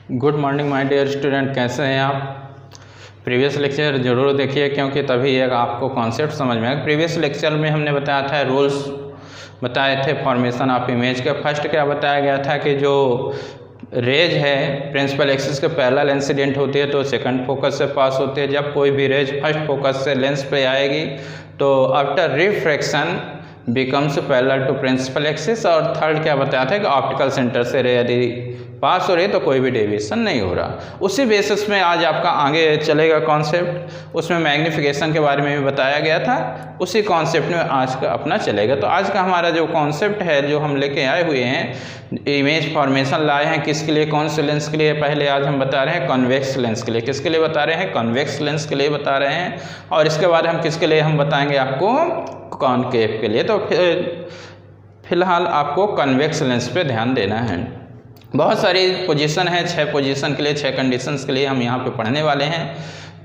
Good morning my dear student, कैसे हैं आप। प्रीवियस लेक्चर ज़रूर देखिए क्योंकि तभी एक आपको कॉन्सेप्ट समझ में आएगा। प्रीवियस लेक्चर में हमने बताया था रूल्स बताए थे फॉर्मेशन ऑफ इमेज के। फर्स्ट क्या बताया गया था कि जो रेज है प्रिंसिपल एक्सिस के पैरेलल इंसिडेंट होती है तो सेकंड फोकस से पास होती है। जब कोई भी रेज फर्स्ट फोकस से लेंस पे आएगी तो after refraction becomes parallel to principal axis. और थर्ड क्या बताया था कि ऑप्टिकल सेंटर से रे यदि पास हो रही है तो कोई भी डेविएशन नहीं हो रहा। उसी बेसिस में आज आपका आगे चलेगा कॉन्सेप्ट। उसमें मैग्नीफिकेशन के बारे में भी बताया गया था, उसी कॉन्सेप्ट में आज का अपना चलेगा। तो आज का हमारा जो कॉन्सेप्ट है जो हम लेके आए हुए हैं, इमेज फॉर्मेशन लाए हैं किसके लिए, कौन से लेंस के लिए। पहले आज हम बता रहे हैं कॉन्वेक्स लेंस के लिए। किसके लिए बता रहे हैं? कॉन्वेक्स लेंस के लिए बता रहे हैं। और इसके बाद हम किसके लिए हम बताएंगे आपको? कॉनकेव के लिए। तो फिलहाल आपको कॉन्वेक्स लेंस पे ध्यान देना है। बहुत सारी पोजीशन है, 6 पोजीशन के लिए, 6 कंडीशंस के लिए हम यहाँ पे पढ़ने वाले हैं।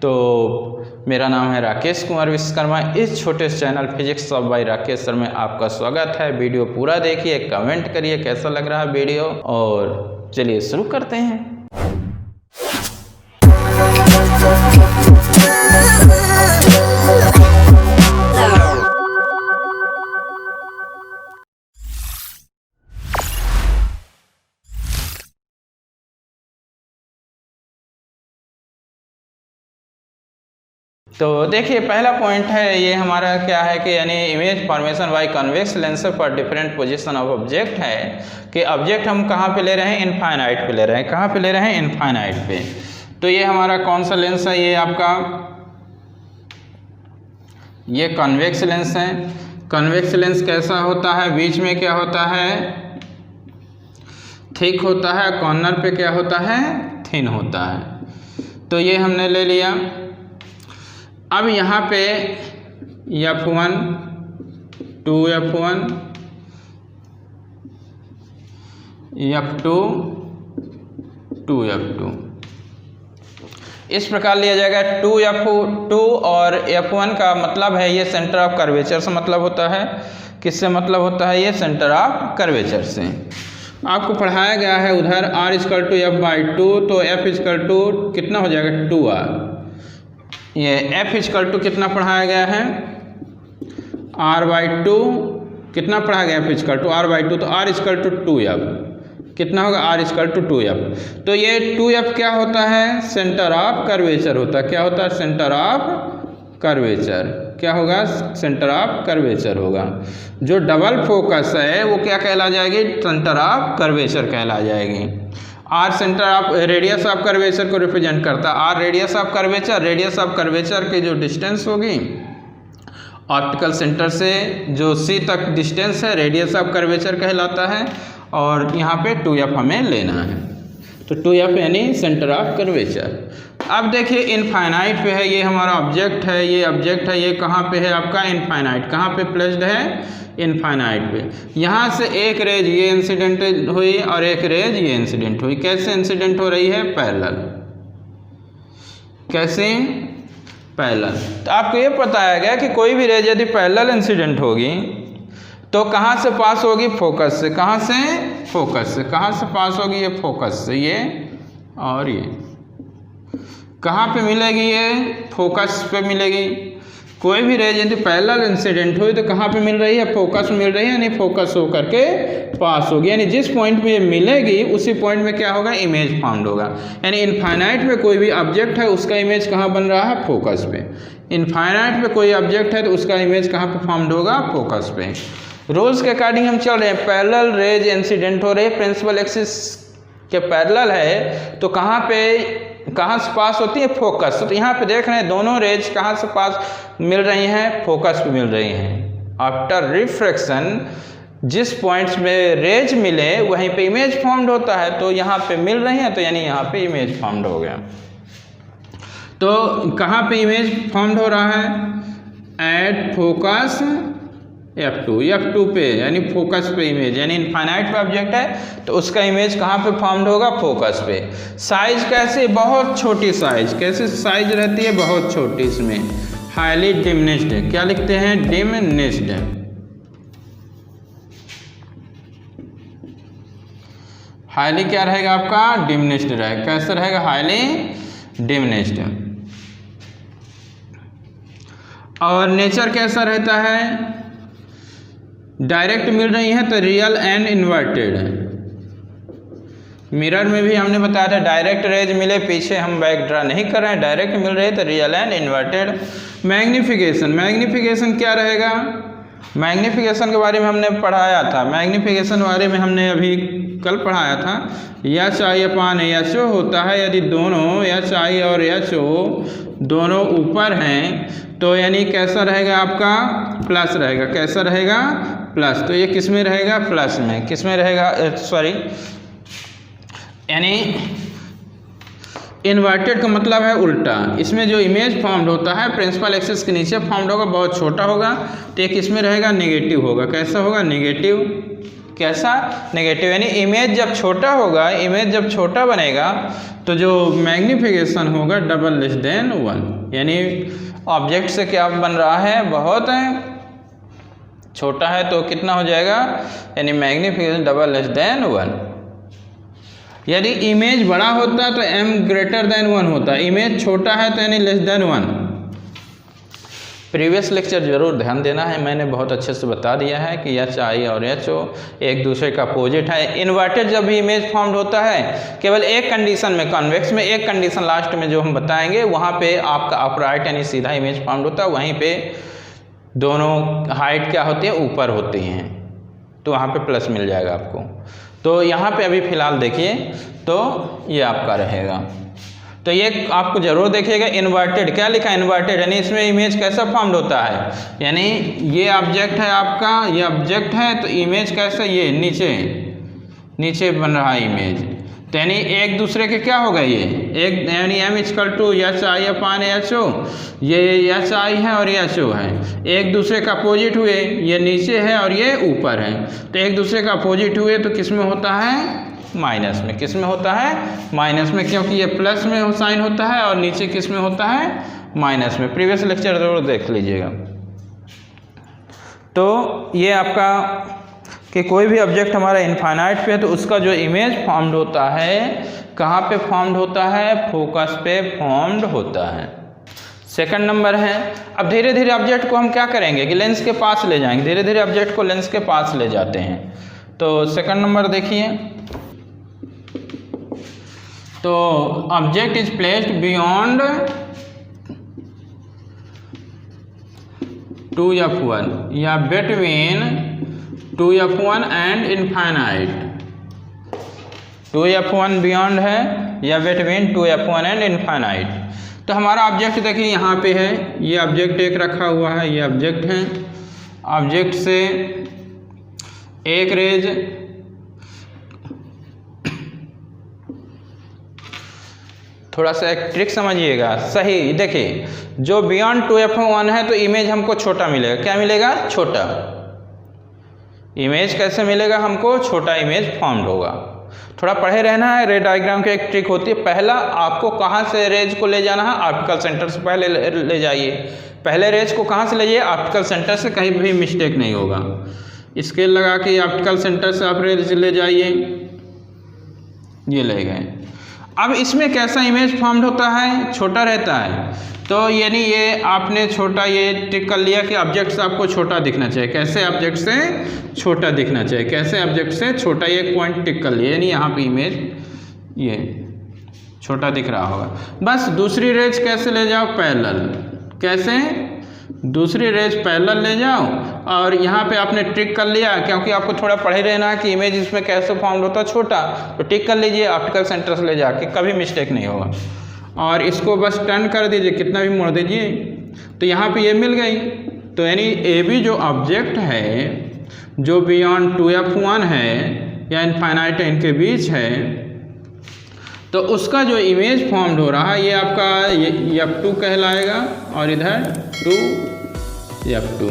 तो मेरा नाम है राकेश कुमार विश्वकर्मा। इस छोटे channel physics of by Rakesh sir में आपका स्वागत है। वीडियो पूरा देखिए, कमेंट करिए कैसा लग रहा है वीडियो, और चलिए शुरू करते हैं। तो देखिए पहला पॉइंट है ये हमारा क्या है कि यानी image formation by convex lens for different position of object है कि ऑब्जेक्ट हम कहाँ पे ले रहे हैं? इनफाइनाइट पे ले रहे हैं। कहाँ पे ले रहे हैं? इनफाइनाइट पे। तो ये हमारा कौन सा लेंस है? ये आपका ये कॉन्वेक्स लेंस है। कॉन्वेक्स लेंस कैसा होता है? बीच में क्या होता है? थिक होता है। कॉर्नर पे क्या होता है? थिन होता है। तो ये हमने ले लिया। अब यहाँ पे F1 2F1 F2 2F2 इस प्रकार लिया जाएगा। 2F2 और F1 का मतलब है ये सेंटर ऑफ कर्वेचर से मतलब होता है। किससे मतलब होता है? ये सेंटर ऑफ कर्वेचर से। आपको पढ़ाया गया है उधर R = F/2, तो F = कितना हो जाएगा? 2R। ये F = कितना पढ़ाया गया है? R/2 कितना पढ़ाया गया? F = R/2, तो R = 2F कितना होगा? R = 2F। तो ये 2F क्या होता है? सेंटर ऑफ कर्वेचर होता है। क्या होता है? Centre of curvature. क्या होगा? सेंटर ऑफ कर्वेचर होगा। जो डबल फोकस है वो क्या कहला जाएगी? सेंटर ऑफ कर्वेचर कहला जाएगी। R centre of radius of curvature को रिप्रेजेंट करता है। R radius of curvature, radius of curvature की जो डिस्टेंस होगी ऑप्टिकल सेंटर से जो सी तक डिस्टेंस है रेडियस ऑफ कर्वेचर कहलाता है। और यहाँ पे 2F हमें लेना है। तो 2F यानी सेंटर ऑफ कर्वेचर। अब देखिए इनफाइनाइट पे है, ये हमारा ऑब्जेक्ट है। ये ऑब्जेक्ट है, ये कहाँ पे है आपका? इनफाइनाइट। कहाँ पे प्लेस्ड है? इनफाइनाइट पे। यहाँ से एक रेज ये इंसिडेंट हुई और एक रेज ये इंसिडेंट हुई। कैसे इंसिडेंट हो रही है? पैरेलल। कैसे? पैरेलल। तो आपको ये बताया गया कि कोई भी रेज यदि पैरेलल इंसिडेंट होगी तो कहाँ से पास होगी? फोकस से। कहाँ से? फोकस से। कहाँ से पास होगी? ये फोकस से। ये और ये कहाँ पे मिलेगी? ये फोकस पे मिलेगी। कोई भी रेज यदि पैरेलल इंसिडेंट हुई तो कहाँ पे मिल रही है? फोकस में मिल रही है, यानी फोकस होकर के पास होगी। यानी जिस पॉइंट में मिलेगी उसी पॉइंट में क्या होगा? इमेज फॉर्म्ड होगा। यानी इनफाइनाइट में कोई भी ऑब्जेक्ट है उसका इमेज कहाँ बन रहा है? फोकस पे। इनफाइनाइट में कोई ऑब्जेक्ट है तो उसका इमेज कहाँ पे फॉर्म्ड होगा? फोकस पे। रूल्स के अकॉर्डिंग हम चल रहे हैं। पैरेलल रेज इंसिडेंट हो रही है, प्रिंसिपल एक्सिस के पैरेलल है, तो कहाँ से पास होती है? फोकस। तो यहाँ पे देख रहे हैं दोनों रेज कहाँ से पास मिल रही हैं? फोकस पे मिल रही हैं। आफ्टर रिफ्रैक्शन जिस पॉइंट्स में रेज मिले वहीं पे इमेज फॉर्म्ड होता है। तो यहाँ पे मिल रही हैं तो यानी यहाँ पे इमेज फॉर्म्ड हो गया। तो कहाँ पे इमेज फॉर्म्ड हो रहा है? एट फोकस F2 पे, यानी फोकस पे इमेज, यानी इनफाइनाइट पे ऑब्जेक्ट है तो उसका इमेज कहाँ पे फॉर्म्ड होगा? फोकस पे। साइज कैसे? बहुत छोटी साइज। कैसे साइज रहती है? बहुत छोटी। इसमें हाईली डिमिनिश्ड। क्या लिखते हैं? डिमिनिश्ड। हाईली क्या रहेगा आपका, डिमिनिश्ड रहेगा। कैसे रहेगा, हाईली डिमिनिश्ड। और नेचर कैसा रहता है, डायरेक्ट मिल रही है तो रियल एंड इन्वर्टेड। मिरर में भी हमने बताया था डायरेक्ट रेज मिले, पीछे हम बैक ड्रा नहीं कर रहे हैं, डायरेक्ट मिल रहे तो real and inverted. Magnification, magnification क्या रहेगा, मैग्निफिकेशन के बारे में हमने पढ़ाया था, मैग्निफिकेशन के बारे में हमने अभी कल पढ़ाया था। एच आई अपान एच ओ होता है, यदि दोनों एच आई और एच ओ दोनों ऊपर हैं तो यानी कैसा रहेगा आपका, प्लस रहेगा। कैसा रहेगा, प्लस। तो ये किस में रहेगा, प्लस में। किस में रहेगा, सॉरी, यानी इन्वर्टेड का मतलब है उल्टा। इसमें जो इमेज फॉर्म्ड होता है प्रिंसिपल एक्सिस के नीचे फॉर्म्ड होगा, बहुत छोटा होगा, तो ये किस में रहेगा, नेगेटिव होगा। कैसा होगा, नेगेटिव। कैसा, नेगेटिव। यानी इमेज जब छोटा होगा, इमेज जब छोटा बनेगा तो जो मैग्निफिकेशन होगा डबल लेस देन 1। यानी ऑब्जेक्ट से क्या बन रहा है, बहुत है छोटा है तो कितना हो जाएगा, यानी मैग्निफिकेशन डबल लेस देन 1। यदि इमेज बड़ा होता है तो m ग्रेटर देन 1 होता है, इमेज छोटा है तो यानी लेस देन 1। प्रीवियस लेक्चर जरूर ध्यान देना है, मैंने बहुत अच्छे से बता दिया है कि एच आई और एच ओ एक दूसरे का अपोजिट है। इन्वर्टेड जब भी इमेज फॉर्म्ड होता है केवल एक कंडीशन में, कॉन्वेक्स में एक कंडीशन लास्ट में जो हम बताएंगे, वहाँ पे आपका अपराइट यानी सीधा इमेज फॉर्म्ड होता है, वहीं पे दोनों हाइट क्या होती है, ऊपर होती हैं, तो वहाँ पे प्लस मिल जाएगा आपको। तो यहाँ पे अभी फ़िलहाल देखिए तो ये आपका रहेगा, तो ये आपको जरूर देखिएगा। इन्वर्टेड क्या लिखा है, इन्वर्टेड, यानी इसमें इमेज कैसा फॉर्म्ड होता है, यानी ये ऑब्जेक्ट है आपका, ये ऑब्जेक्ट है तो इमेज कैसा, ये नीचे नीचे बन रहा है इमेज, तो यानी एक दूसरे के क्या होगा, ये एक, यानी m equal to H I upon H O, ये एच आई है और एच ओ है, एक दूसरे का अपोजिट हुए, ये नीचे है और ये ऊपर है, तो एक दूसरे का अपोजिट हुए तो किस में होता है, माइनस में। किस में होता है, माइनस में, क्योंकि ये प्लस में साइन होता है और नीचे किस में होता है, माइनस में। प्रीवियस लेक्चर जरूर देख लीजिएगा। तो ये आपका कि कोई भी ऑब्जेक्ट हमारा इनफाइनाइट पे है तो उसका जो इमेज फॉर्म्ड होता है कहाँ पे फॉर्म्ड होता है, फोकस पे फॉर्म्ड होता है। सेकंड नंबर है, अब धीरे धीरे ऑब्जेक्ट को हम क्या करेंगे कि लेंस के पास ले जाएंगे, धीरे धीरे ऑब्जेक्ट को लेंस के पास ले जाते हैं। तो सेकंड नंबर देखिए, तो object is placed beyond 2f1 या between 2f1 and infinite. 2f1 beyond है या बिटवीन 2f1 एंड इनफाइनाइट। तो हमारा ऑब्जेक्ट देखिए यहाँ पे है, ये ऑब्जेक्ट एक रखा हुआ है, ये ऑब्जेक्ट है, ऑब्जेक्ट से एक रेज थोड़ा सा एक ट्रिक समझिएगा सही। देखिए जो बियॉन्ड 2f1 है तो इमेज हमको छोटा मिलेगा, क्या मिलेगा, छोटा इमेज। कैसे मिलेगा हमको, छोटा इमेज फॉर्म्ड होगा। थोड़ा पढ़े रहना है, रे डायग्राम की एक ट्रिक होती है, पहला आपको कहाँ से रेज को ले जाना है, ऑप्टिकल सेंटर से पहले ले जाइए, पहले रेज को कहाँ से ले जाइए, ऑप्टिकल सेंटर से, कहीं भी मिस्टेक नहीं होगा। स्केल लगा के ऑप्टिकल सेंटर से आप रेज ले जाइए, ये ले गए। अब इसमें कैसा इमेज फॉर्म्ड होता है, छोटा रहता है, तो यानी ये आपने छोटा ये टिक कर लिया कि ऑब्जेक्ट से आपको छोटा दिखना चाहिए। कैसे, ऑब्जेक्ट से छोटा दिखना चाहिए, कैसे, ऑब्जेक्ट से छोटा, ये एक पॉइंट टिक कर लिया, यानी यहाँ पे इमेज ये छोटा दिख रहा होगा। बस दूसरी रेज कैसे ले जाओ, पैरेलल। कैसे, दूसरी रेज पैरेलल ले जाओ, और यहाँ पे आपने ट्रिक कर लिया, क्योंकि आपको थोड़ा पढ़े रहना है कि इमेज इसमें कैसे फॉर्म होता है, छोटा, तो टिक कर लीजिए ऑप्टिकल सेंटर से ले जाके, कभी मिस्टेक नहीं होगा। और इसको बस टर्न कर दीजिए, कितना भी मोड़ दीजिए, तो यहाँ पे ये मिल गई। तो यानी ए बी जो ऑब्जेक्ट है जो बियॉन्ड 2f1 है या इनफाइनाइट इनके बीच है, तो उसका जो इमेज फॉर्म्ड हो रहा है ये आपका f2 कहलाएगा, और इधर 2f2।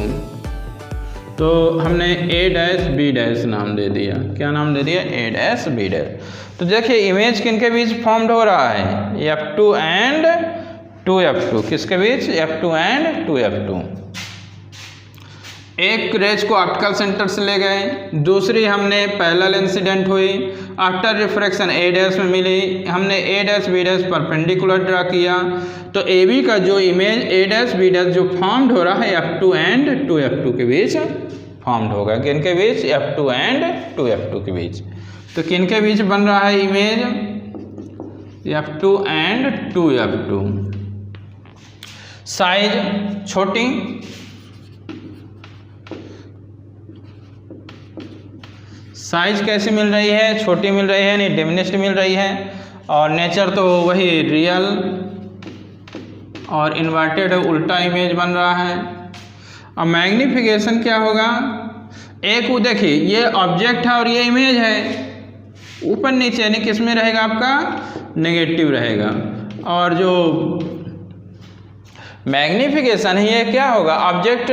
तो हमने a डैश b डैश नाम दे दिया, क्या नाम दे दिया, a डैश b डैश। तो देखिए इमेज किनके बीच फॉर्म्ड हो रहा है, f2 एंड 2f2, किसके बीच, f2 एंड 2f2। एक रेज को ऑप्टिकल सेंटर से ले गए, दूसरी हमने पैरेलल इंसिडेंट हुई, आफ्टर रिफ्रैक्शन ए डैश में मिली, हमने A dash B dash perpendicular draw किया, तो ए बी का जो image A dash B dash जो फॉर्म्ड हो रहा है F2 एंड 2F2 के बीच फॉर्म्ड होगा। किन के बीच? F2 एंड 2F2 के बीच। तो किन के बीच बन रहा है image? F2 and 2F2। Size छोटी, साइज कैसी मिल रही है? छोटी मिल रही है, यानी डिमिनिश्ड मिल रही है। और नेचर तो वही रियल और इन्वर्टेड उल्टा इमेज बन रहा है। अब मैग्नीफिकेशन क्या होगा? एक वो देखिए ये ऑब्जेक्ट है और ये इमेज है, ऊपर नीचे यानी किस में रहेगा आपका? नेगेटिव रहेगा। और जो मैग्नीफिकेशन है ये क्या होगा? ऑब्जेक्ट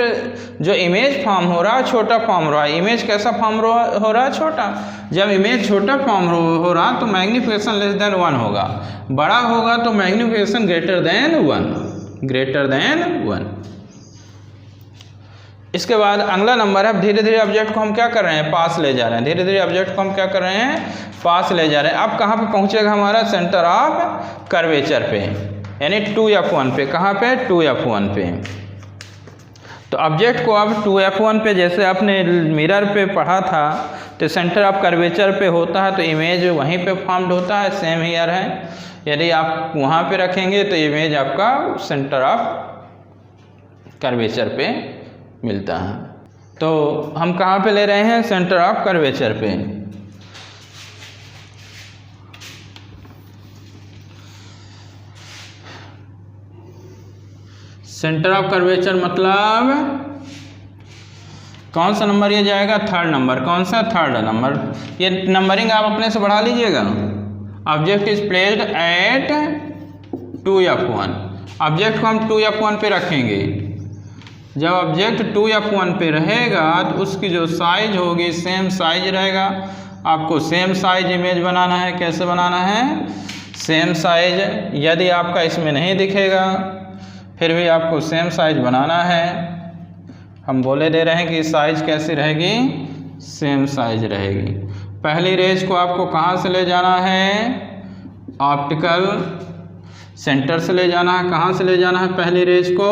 जो इमेज फॉर्म हो रहा है छोटा फॉर्म हो रहा है। इमेज कैसा फॉर्म हो रहा है? छोटा। जब इमेज छोटा फॉर्म हो रहा तो मैग्नीफिकेशन लेस देन 1 होगा, बड़ा होगा तो magnification greater than 1, greater than 1। इसके बाद अगला नंबर है, धीरे धीरे ऑब्जेक्ट को हम क्या कर रहे हैं? पास ले जा रहे हैं। धीरे धीरे ऑब्जेक्ट को हम क्या कर रहे हैं? पास ले जा रहे हैं। अब कहाँ पे पहुँचेगा हमारा? सेंटर ऑफ कर्वेचर पे, यानी 2F1 पे। कहाँ पे? 2F1 पे। तो ऑब्जेक्ट को अब 2F1 पे, जैसे आपने मिरर पे पढ़ा था, तो सेंटर ऑफ कर्वेचर पे होता है तो इमेज वहीं पे फॉर्म्ड होता है। सेम हियर है, यदि आप वहाँ पे रखेंगे तो इमेज आपका सेंटर ऑफ कर्वेचर पे मिलता है। तो हम कहाँ पे ले रहे हैं? सेंटर ऑफ कर्वेचर पे। सेंटर ऑफ कर्वेचर मतलब कौन सा नंबर ये जाएगा? Third number. कौन सा? Third number. ये नंबरिंग आप अपने से बढ़ा लीजिएगा। Object is placed at 2F1। Object को हम 2F1 पे रखेंगे। जब ऑब्जेक्ट 2F1 पे रहेगा तो उसकी जो साइज होगी सेम साइज रहेगा। आपको सेम साइज इमेज बनाना है। कैसे बनाना है? Same size. यदि आपका इसमें नहीं दिखेगा फिर भी आपको सेम साइज बनाना है। हम बोले दे रहे हैं कि साइज कैसी रहेगी? सेम साइज रहेगी। पहली रेज को आपको कहाँ से ले जाना है? ऑप्टिकल सेंटर से ले जाना है। कहाँ से ले जाना है पहली रेज को?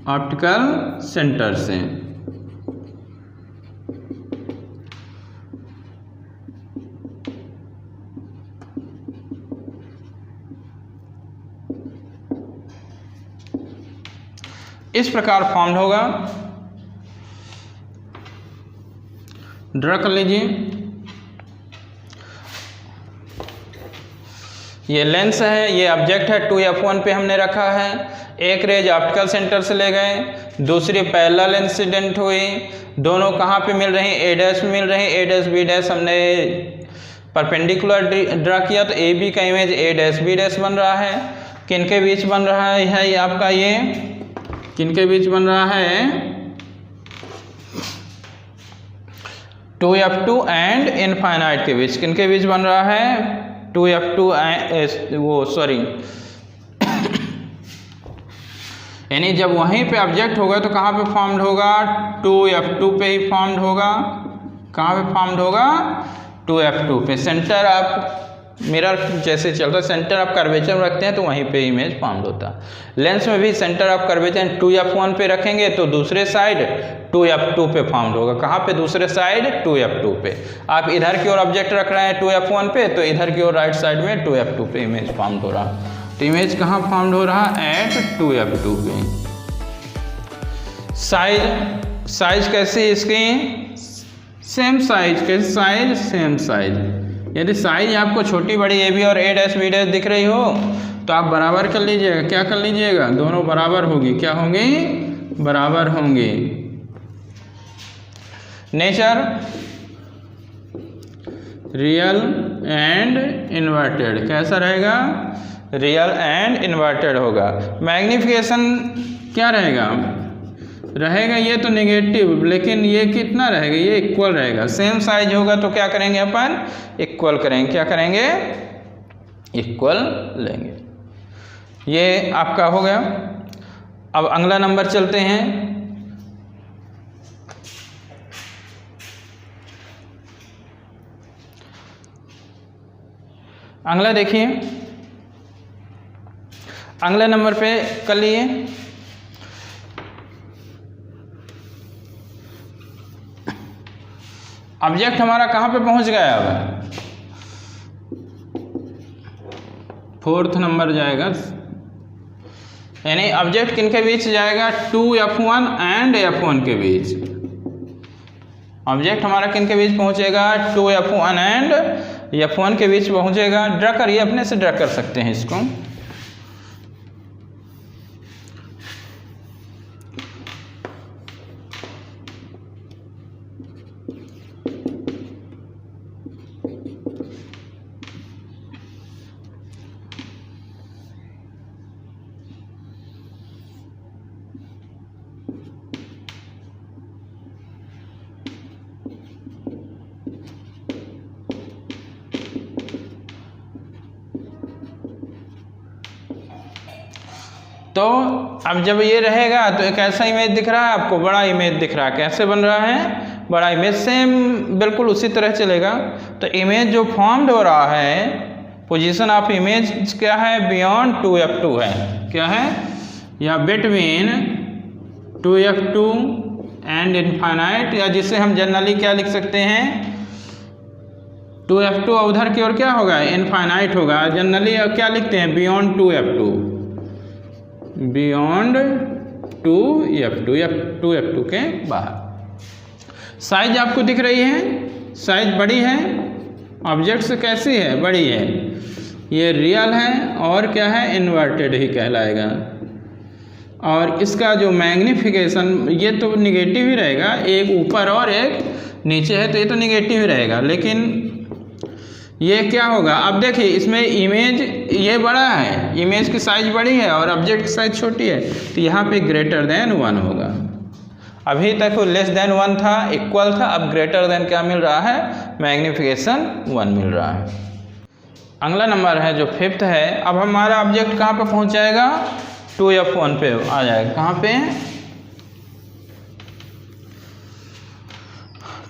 ऑप्टिकल सेंटर से। इस प्रकार फॉर्म्ड होगा। ड्रा कर लीजिए। ये लेंस है, ये ऑब्जेक्ट है, 2F1 पे हमने रखा है। एक रेज ऑप्टिकल सेंटर से ले गए, दूसरी पैरेलल इंसिडेंट हुई। दोनों कहाँ पे मिल रही? ए डैश में मिल रही। ए डैश बी डैश हमने परपेंडिकुलर ड्रा किया तो ए बी का image A dash B dash बन रहा है। किन के बीच बन रहा है ये आपका? ये किनके बीच बन रहा है? 2F2 एंड इनफाइनाइट के बीच। किनके बीच बन रहा है? 2F2 यानी जब वहीं पे ऑब्जेक्ट होगा तो कहाँ पे फॉर्म्ड होगा? 2F2 पे ही फॉर्म्ड होगा। कहाँ पे फॉर्म्ड होगा? 2F2 पे। सेंटर ऑफ मिरर जैसे चल रहा है, सेंटर ऑफ कर्वेचर रखते हैं तो वहीं पे इमेज फॉर्म्ड होता है। लेंस में भी सेंटर ऑफ कर्वेचर 2F1 पे रखेंगे तो दूसरे साइड 2F2 पे फॉर्म्ड होगा। कहाँ पे? दूसरे साइड 2F2 पे। आप इधर की ओर ऑब्जेक्ट रख रहे हैं 2F1 पे तो इधर की ओर राइट साइड में 2F2 पे इमेज फॉर्म्ड हो रहा। तो इमेज कहाँ फॉर्म्ड हो रहा? एट 2F2 पे। साइज कैसी इसकी? Same size. कैसे साइज? Same size. यदि साइज आपको छोटी बड़ी ए बी और ए डैश बी डैश दिख रही हो तो आप बराबर कर लीजिएगा। क्या कर लीजिएगा? दोनों बराबर होगी। क्या होंगी? बराबर होंगी। Nature real and inverted. कैसा रहेगा? रियल एंड इन्वर्टेड होगा। मैग्नीफिकेशन क्या रहेगा? ये तो नेगेटिव, लेकिन ये कितना रहेगा? ये इक्वल रहेगा। सेम साइज होगा तो क्या करेंगे अपन? इक्वल करेंगे। क्या करेंगे? इक्वल लेंगे। ये आपका हो गया। अब अगला नंबर चलते हैं। अगला देखिए, अगले नंबर पे कर लिए। ऑब्जेक्ट हमारा कहाँ पे पहुंच गया? अब 4th नंबर जाएगा, यानी ऑब्जेक्ट किन के बीच जाएगा? 2F1 एंड F1 के बीच। ऑब्जेक्ट हमारा किन के बीच पहुंचेगा? 2F1 एंड F1 के बीच पहुंचेगा। ड्रा करिए, अपने से ड्रा कर सकते हैं इसको। तो अब जब ये रहेगा तो एक ऐसा इमेज दिख रहा है आपको, बड़ा इमेज दिख रहा है। कैसे बन रहा है? बड़ा इमेज सेम बिल्कुल उसी तरह चलेगा। तो इमेज जो फॉर्म्ड हो रहा है, पोजीशन ऑफ इमेज क्या है? बियॉन्ड 2F2 है। क्या है? या बिटवीन 2F2 एंड इनफाइनाइट, या जिसे हम जनरली क्या लिख सकते हैं? 2F2 उधर की ओर क्या होगा? इनफाइनाइट होगा। जनरली क्या लिखते हैं? बियॉन्ड 2F2, बियॉन्ड 2F2, या 2F2 के बाहर। साइज आपको दिख रही है, साइज बड़ी है। ऑब्जेक्ट से कैसी है? बड़ी है। ये रियल है और क्या है? इन्वर्टेड ही कहलाएगा। और इसका जो मैग्निफिकेशन, ये तो निगेटिव ही रहेगा, एक ऊपर और एक नीचे है तो ये तो निगेटिव ही रहेगा। लेकिन ये क्या होगा? अब देखिए, इसमें इमेज ये बड़ा है, इमेज की साइज बड़ी है और ऑब्जेक्ट की साइज छोटी है, तो यहाँ पे ग्रेटर देन 1 होगा। अभी तक वो लेस देन 1 था, इक्वल था, अब ग्रेटर देन क्या मिल रहा है? मैग्निफिकेशन 1 मिल रहा है। अगला नंबर है जो 5th है। अब हमारा ऑब्जेक्ट कहाँ पे पहुँच जाएगा? 2F1 पे आ जाएगा। कहाँ पे?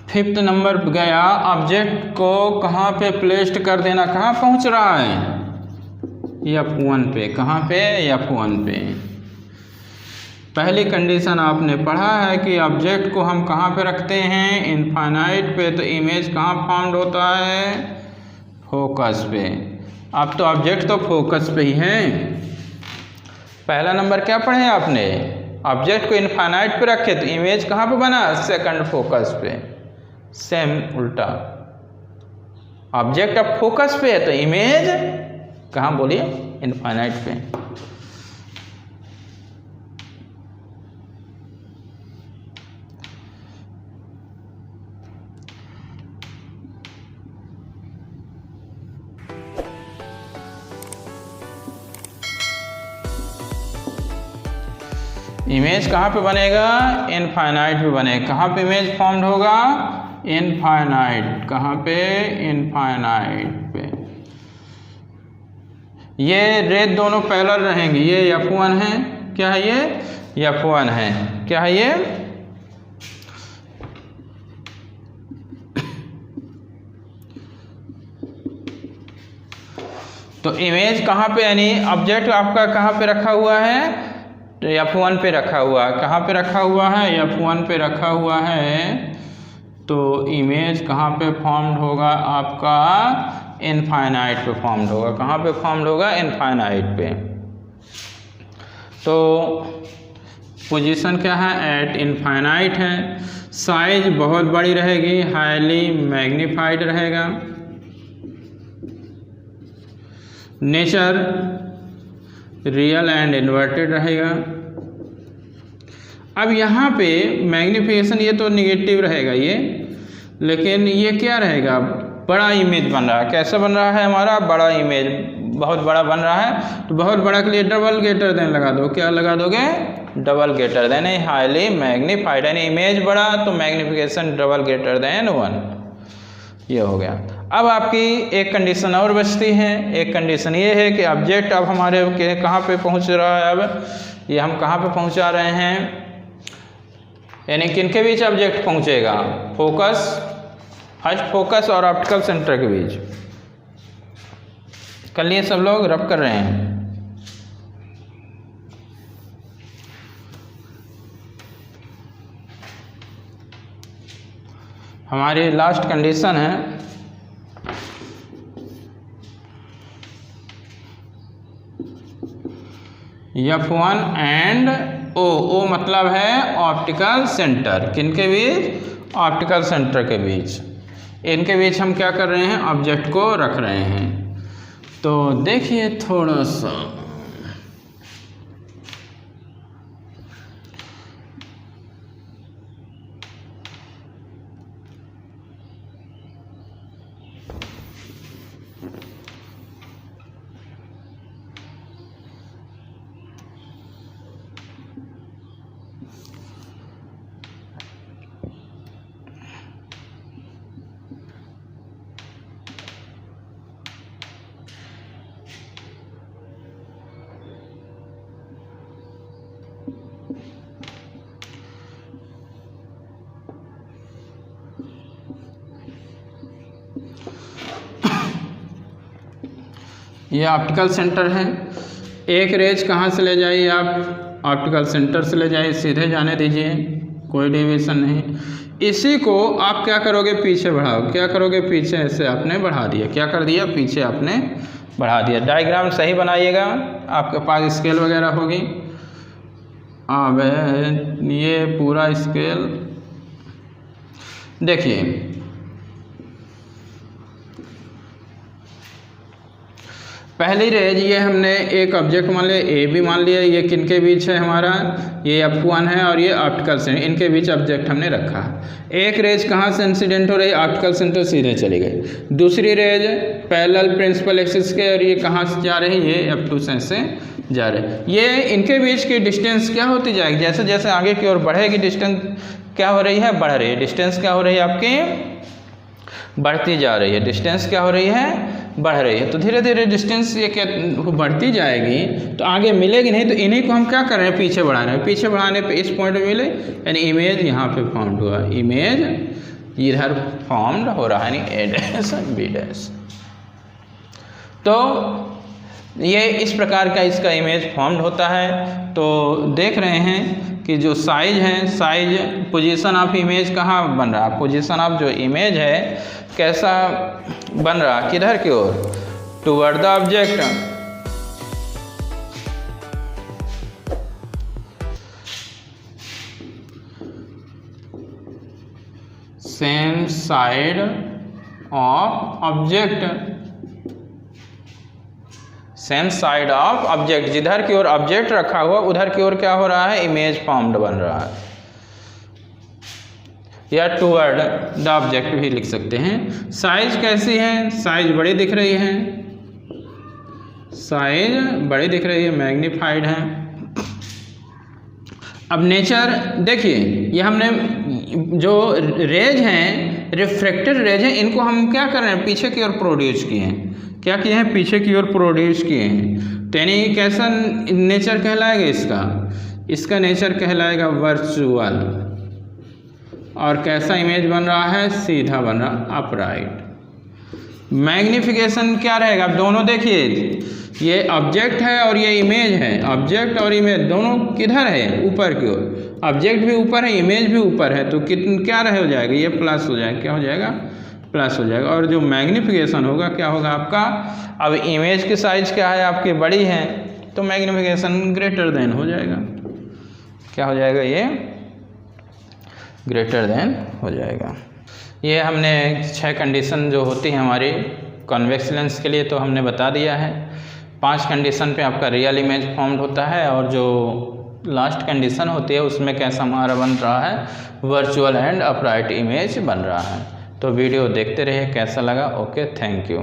5th नंबर गया। ऑब्जेक्ट को कहाँ पे प्लेस्ड कर देना? कहाँ पहुँच रहा है? F1 पे। कहाँ पे? F1 पे। पहली कंडीशन आपने पढ़ा है कि ऑब्जेक्ट को हम कहाँ पे रखते हैं? इनफाइनाइट पे। तो इमेज कहाँ फाउंड होता है? फोकस पे। अब तो ऑब्जेक्ट तो फोकस पे ही है। पहला नंबर क्या पढ़े आपने? ऑब्जेक्ट को इनफाइनाइट पे रखे तो इमेज कहाँ पे बना? सेकंड फोकस पे। सेम उल्टा, ऑब्जेक्ट अब फोकस पे है तो इमेज कहाँ? बोलिए, इनफाइनाइट पे। इमेज कहाँ पे बनेगा? इनफाइनाइट पे बनेगा। कहाँ पे इमेज फॉर्म्ड होगा? इनफाइनाइट। कहाँ पे? इनफाइनाइट पे। ये रे दोनों पैरेलल रहेंगी। ये F1 है। क्या है ये? F1 है। क्या है ये? तो इमेज कहाँ पे, यानी ऑब्जेक्ट आपका कहाँ पे रखा हुआ है? तो F1 पे रखा हुआ है। कहाँ पे रखा हुआ है? F1 पे रखा हुआ है। तो इमेज कहाँ पे फॉर्म्ड होगा आपका? इनफाइनाइट पे फॉर्म्ड होगा। कहाँ पे फॉर्म्ड होगा? इनफाइनाइट पे। तो पोजीशन क्या है? एट इनफाइनाइट है। साइज बहुत बड़ी रहेगी, हाईली मैग्नीफाइड रहेगा। नेचर रियल एंड इन्वर्टेड रहेगा। अब यहाँ पे मैग्नीफिकेशन, ये तो निगेटिव रहेगा ये, लेकिन ये क्या रहेगा? बड़ा इमेज बन रहा है। कैसा बन रहा है हमारा? बड़ा इमेज, बहुत बड़ा बन रहा है। तो बहुत बड़ा के लिए डबल ग्रेटर देन लगा दो। क्या लगा दोगे? Double greater than, highly magnified. यानी इमेज बड़ा तो मैग्नीफिकेशन डबल ग्रेटर देन 1। ये हो गया। अब आपकी एक कंडीशन और बचती है। एक कंडीशन ये है कि ऑब्जेक्ट अब हमारे कहाँ पे पहुँच रहा है? अब ये हम कहाँ पे पहुँचा रहे हैं? यानी किनके बीच ऑब्जेक्ट पहुँचेगा? फोकस, फर्स्ट फोकस और ऑप्टिकल सेंटर के बीच। कर लिए सब लोग, रब कर रहे हैं। हमारी लास्ट कंडीशन है F1 एंड O मतलब है ऑप्टिकल सेंटर, किनके बीच? ऑप्टिकल सेंटर के बीच। इनके बीच हम क्या कर रहे हैं? ऑब्जेक्ट को रख रहे हैं। तो देखिए थोड़ा सा ये ऑप्टिकल सेंटर है। एक रेज कहाँ से ले जाइए आप? ऑप्टिकल सेंटर से ले जाइए, सीधे जाने दीजिए, कोई डेविएशन नहीं। इसी को आप क्या करोगे? पीछे बढ़ाओ। क्या करोगे? पीछे ऐसे आपने बढ़ा दिया। क्या कर दिया? पीछे आपने बढ़ा दिया। डायग्राम सही बनाइएगा, आपके पास स्केल वगैरह होगी। अब ये पूरा स्केल देखिए, पहली रेज ये हमने एक ऑब्जेक्ट मान लिया, ए भी मान लिया। ये किनके बीच है हमारा? ये F1 है और ये ऑप्टिकल सेंटर, इनके बीच ऑब्जेक्ट हमने रखा। एक रेज कहाँ से इंसिडेंट हो रही है? ऑप्टिकल सेंटर, सीधे चली गई। दूसरी रेज पैरेलल प्रिंसिपल एक्सिस के, और ये कहाँ से जा रही है? ये F2 से जा रहे हैं। ये इनके बीच की डिस्टेंस क्या होती जाएगी? जैसे जैसे आगे की ओर बढ़ेगी डिस्टेंस क्या हो रही है? बढ़ रही है। डिस्टेंस क्या हो रही है आपकी? बढ़ती जा रही है। डिस्टेंस क्या हो रही है? बढ़ रही है। तो धीरे धीरे डिस्टेंस ये क्या बढ़ती जाएगी, तो आगे मिलेगी नहीं। तो इन्हीं को हम क्या कर रहे हैं? पीछे बढ़ा रहे हैं। पीछे बढ़ाने पे इस पॉइंट में मिले, यानी इमेज यहाँ पे फॉर्म हुआ। इमेज इधर फॉर्म्ड हो रहा है, यानी ए डैश बी डैश। तो ये इस प्रकार का इसका इमेज फॉर्म्ड होता है। तो देख रहे हैं कि जो साइज है, साइज पोजीशन ऑफ इमेज कहाँ बन रहा? पोजीशन ऑफ जो इमेज है कैसा बन रहा? किधर की ओर? Toward the object. Same side of object, same side of object. जिधर की ओर ऑब्जेक्ट रखा हुआ उधर की ओर क्या हो रहा है? इमेज फॉर्म्ड बन रहा है। या टुवर्ड द ऑब्जेक्ट भी लिख सकते हैं। साइज कैसी है? साइज बड़ी दिख रही है, साइज बड़ी दिख रही है, मैग्नीफाइड है। अब नेचर देखिए, ये हमने जो रेज हैं, रिफ्रैक्टेड रेज हैं, इनको हम क्या कर रहे हैं? पीछे की ओर प्रोड्यूस किए हैं। क्या किए हैं? पीछे की ओर प्रोड्यूस किए हैं। तो यानी कैसा नेचर कहलाएगा इसका? इसका नेचर कहलाएगा वर्चुअल। और कैसा इमेज बन रहा है? सीधा बन रहा, अपराइट। मैग्निफिकेशन क्या रहेगा? अब दोनों देखिए, ये ऑब्जेक्ट है और ये इमेज है। ऑब्जेक्ट और इमेज दोनों किधर है? ऊपर की ओर। ऑब्जेक्ट भी ऊपर है, इमेज भी ऊपर है। तो क्या हो जाएगा? ये प्लस हो जाएगा। क्या हो जाएगा? प्लस हो जाएगा। और जो मैग्निफिकेशन होगा क्या होगा आपका? अब इमेज की साइज क्या है आपकी? बड़ी है, तो मैग्निफिकेशन ग्रेटर देन हो जाएगा। क्या हो जाएगा? ये ग्रेटर देन हो जाएगा। ये हमने 6 कंडीशन जो होती है हमारी कॉन्वेक्स लेंस के लिए तो हमने बता दिया है। 5 कंडीशन पे आपका रियल इमेज फॉर्म्ड होता है, और जो लास्ट कंडीशन होती है उसमें कैसा हमारा बन रहा है? वर्चुअल एंड अपराइट इमेज बन रहा है। तो वीडियो देखते रहिए, कैसा लगा? Okay, thank you.